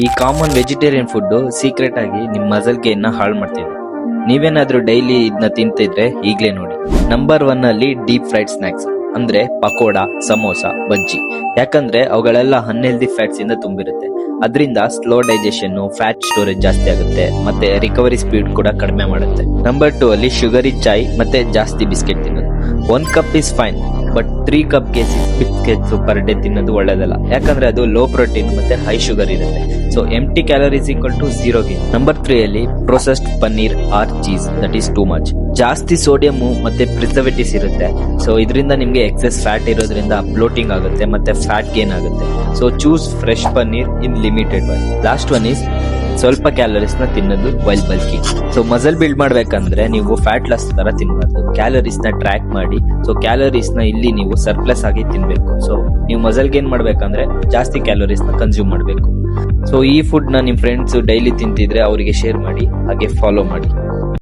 ಈ common vegetarian food secret ಆಗಿ ನಿಮ್ ಮಸಲ್ ಗೇನ್ ಹಾಳು ಮಾಡ್ತಿದೆ. ನೀವೇನಾದ್ರೂ ಡೈಲಿ ಇದನ್ನ ತಿಂತಿದ್ರೆ ಈಗ್ಲೇ ನೋಡಿ. ನಂಬರ್ 1 ಅಲ್ಲಿ ಡೀಪ್ ಫ್ರೈಡ್ ಸ್ನಾಕ್ಸ್ ಅಂದ್ರೆ ಪಕೋಡ, ಸಮೋಸ, ಬಜ್ಜಿ. ಯಾಕಂದ್ರೆ ಅವುಗಳೆಲ್ಲ ಅನ್ಹೆಲ್ದಿ ಫ್ಯಾಟ್ಸ್ ಇಂದ ತುಂಬಿರುತ್ತೆ. ಅದರಿಂದ ಸ್ಲೋ ಡೈಜೆಷನ್, ಫ್ಯಾಟ್ ಸ್ಟೋರೇಜ್ ಜಾಸ್ತಿ ಆಗುತ್ತೆ ಮತ್ತೆ ರಿಕವರಿ ಸ್ಪೀಡ್ ಕೂಡ ಕಡಿಮೆ ಮಾಡುತ್ತೆ. ನಂಬರ್ 2 ಅಲ್ಲಿ ಶುಗರಿ ಚಾಯ್ ಮತ್ತೆ ಜಾಸ್ತಿ ಬಿಸ್ಕೆಟ್ ತಿನ್ನೋದು. 1 cup is fine, but 3 cup biscuits per day ತಿನ್ನೋದು ಒಳ್ಳೇದಲ್ಲ. ಯಾಕಂದ್ರೆ ಅದು ಲೋ ಪ್ರೋಟೀನ್ ಮತ್ತೆ ಹೈ ಶುಗರ್ ಇರುತ್ತೆ. So empty calories equal to 0 gain. Number 3 ಅಲ್ಲಿ processed paneer or cheese, that is too much. ಜಾಸ್ತಿ ಸೋಡಿಯಂ ಮತ್ತೆ ಪ್ರಿಸರ್ವೇಟಿವ್ಸ್ ಇರುತ್ತೆ. ಸೊ ಇದರಿಂದ ನಿಮ್ಗೆ ಎಕ್ಸೆಸ್ ಫ್ಯಾಟ್ ಇರೋದ್ರಿಂದ ಬ್ಲೋಟಿಂಗ್ ಆಗುತ್ತೆ ಮತ್ತೆ ಫ್ಯಾಟ್ ಗೇನ್ ಆಗುತ್ತೆ. So choose fresh paneer in limited way. Last one is ಸ್ವಲ್ಪ ಕ್ಯಾಲರೀಸ್ ನ ತಿನ್ನೋದು while bulking. So muscle build ಮಾಡ್ಬೇಕಂದ್ರೆ ನೀವು ಫ್ಯಾಟ್ ಲಾಸ್ ತರ ತಿನ್ಬಾರ್ದು, ಕ್ಯಾಲರೀಸ್ ನ ಟ್ರ್ಯಾಕ್ ಮಾಡಿ. ಸೊ ಕ್ಯಾಲರೀಸ್ ನ ಇಲ್ಲಿ ನೀವು ಸರ್ಪ್ಲಸ್ ಆಗಿ ತಿನ್ಬೇಕು. ಸೊ ನೀವು ಮಸಲ್ ಗೇನ್ ಮಾಡ್ಬೇಕಂದ್ರೆ ಜಾಸ್ತಿ ಕ್ಯಾಲರೀಸ್ ನ ಕನ್ಸ್ಯೂಮ್ ಮಾಡಬೇಕು. ಸೊ ಈ ಫುಡ್ ನ ನಿಮ್ ಫ್ರೆಂಡ್ಸ್ ಡೈಲಿ ತಿಂತಿದ್ರೆ ಅವರಿಗೆ ಶೇರ್ ಮಾಡಿ, ಹಾಗೆ ಫಾಲೋ ಮಾಡಿ.